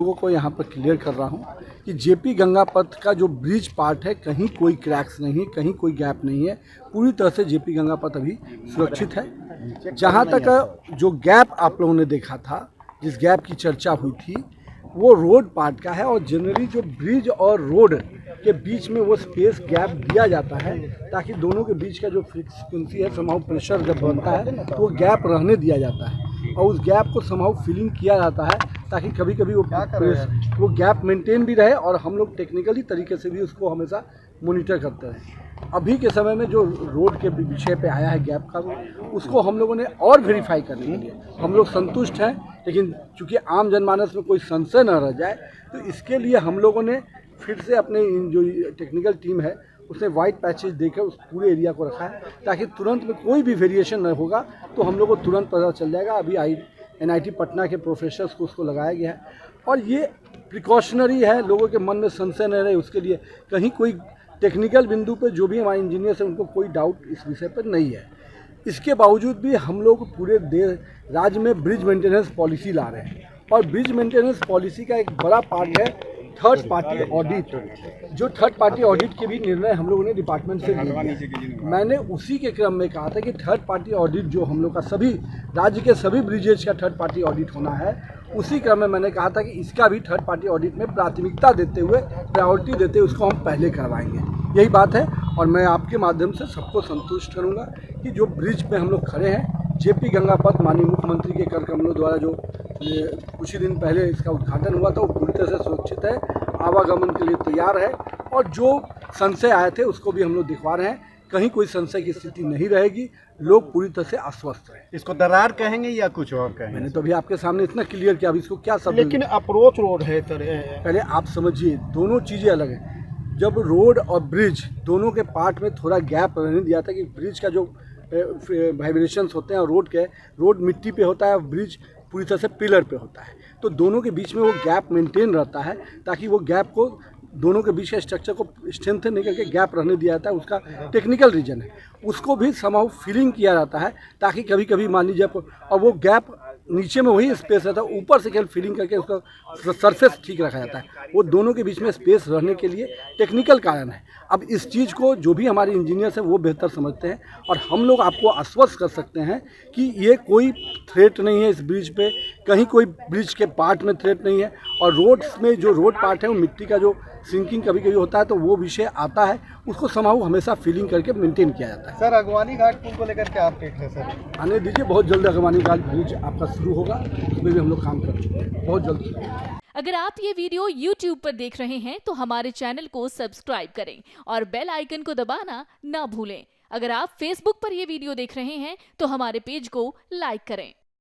लोगों को यहाँ पर क्लियर कर रहा हूँ कि जेपी गंगा पथ का जो ब्रिज पार्ट है, कहीं कोई क्रैक्स नहीं है, कहीं कोई गैप नहीं है। पूरी तरह से जेपी गंगा पथ अभी सुरक्षित है। जहाँ तक जो गैप आप लोगों ने देखा था, जिस गैप की चर्चा हुई थी, वो रोड पार्ट का है। और जनरली जो ब्रिज और रोड के बीच में वो स्पेस गैप दिया जाता है ताकि दोनों के बीच का जो फ्रिक्वेंसी है, समाउ प्रेशर जब बनता है तो वो गैप रहने दिया जाता है और उस गैप को समाउ फिलिंग किया जाता है ताकि कभी कभी वो गैप मेंटेन भी रहे और हम लोग टेक्निकली तरीके से भी उसको हमेशा मॉनिटर करते रहें। अभी के समय में जो रोड के विषय पे आया है गैप का, उसको हम लोगों ने और वेरीफाई करने के लिए हम लोग संतुष्ट हैं, लेकिन चूंकि आम जनमानस में कोई संशय न रह जाए तो इसके लिए हम लोगों ने फिर से अपने जो टेक्निकल टीम है उसने वाइट पैचेज देकर उस पूरे एरिया को रखा है ताकि तुरंत में कोई भी वेरिएशन न होगा तो हम लोग को तुरंत पता चल जाएगा। अभी NIT पटना के प्रोफेसर्स को उसको लगाया गया है और ये प्रिकॉशनरी है, लोगों के मन में संशय न रहे उसके लिए। कहीं कोई टेक्निकल बिंदु पे जो भी हमारे इंजीनियर्स हैं उनको कोई डाउट इस विषय पर नहीं है। इसके बावजूद भी हम लोग पूरे राज्य में ब्रिज मेंटेनेंस पॉलिसी ला रहे हैं और ब्रिज मेंटेनेंस पॉलिसी का एक बड़ा पार्ट है थर्ड पार्टी ऑडिट। जो थर्ड पार्टी ऑडिट के भी निर्णय हम लोगों ने डिपार्टमेंट से लिए। मैंने उसी के क्रम में कहा था कि थर्ड पार्टी ऑडिट जो हम लोग का सभी राज्य के सभी ब्रिजेज का थर्ड पार्टी ऑडिट होना है, उसी क्रम में मैंने कहा था कि इसका भी थर्ड पार्टी ऑडिट में प्राथमिकता देते हुए, प्रायोरिटी देते हुए उसको हम पहले करवाएंगे। यही बात है और मैं आपके माध्यम से सबको संतुष्ट करूँगा कि जो ब्रिज पे हम लोग खड़े हैं, जेपी गंगा पथ माननीय मुख्यमंत्री के कर कमलों द्वारा जो कुछ ही दिन पहले इसका उद्घाटन हुआ था, वो पूरी तरह से सुरक्षित है, आवागमन के लिए तैयार है और जो संशय आए थे उसको भी हम लोग दिखवा रहे हैं। कहीं कोई संशय की स्थिति नहीं रहेगी, लोग पूरी तरह से आश्वस्त रहे। इसको दरार कहेंगे या कुछ और कहेंगे? मैंने तो अभी आपके सामने इतना क्लियर किया, अब इसको क्या सब। लेकिन अप्रोच रोड है पहले आप समझिए, दोनों चीज़ें अलग हैं। जब रोड और ब्रिज दोनों के पार्ट में थोड़ा गैप रहने दिया था कि ब्रिज का जो वाइब्रेशंस होते हैं और रोड मिट्टी पे होता है, ब्रिज पूरी तरह से पिलर पे होता है, तो दोनों के बीच में वो गैप मेंटेन रहता है ताकि वो गैप को दोनों के बीच के स्ट्रक्चर को स्ट्रेंथन नहीं करके गैप रहने दिया जाता है। उसका टेक्निकल रीजन है, उसको भी समाउ फिलिंग किया जाता है ताकि कभी कभी मान लीजिए और वो गैप नीचे में वही स्पेस रहता है, ऊपर से केवल फिलिंग करके उसका सरफेस ठीक रखा जाता है। वो दोनों के बीच में स्पेस रहने के लिए टेक्निकल कारण है। अब इस चीज़ को जो भी हमारे इंजीनियर्स हैं वो बेहतर समझते हैं और हम लोग आपको आश्वस्त कर सकते हैं कि ये कोई थ्रेट नहीं है इस ब्रिज पे, कहीं कोई ब्रिज के पार्ट में थ्रेट नहीं है। और रोड्स में जो रोड पार्ट है वो मिट्टी का जो सिंकिंग कभी कभी होता है तो वो विषय आता है, उसको समाउ हमेशा फिलिंग करके मेंटेन किया जाता है। सर, अगवानी घाट पुल को लेकर क्या अपडेट है सर? आने दीजिए, बहुत जल्द अगवानी घाट ब्रिज आपका शुरू होगा, उसमें भी हम लोग काम कर चुके हैं, बहुत जल्द। अगर आप ये वीडियो YouTube पर देख रहे हैं तो हमारे चैनल को सब्सक्राइब करें और बेल आइकन को दबाना ना भूलें। अगर आप Facebook पर ये वीडियो देख रहे हैं तो हमारे पेज को लाइक करें।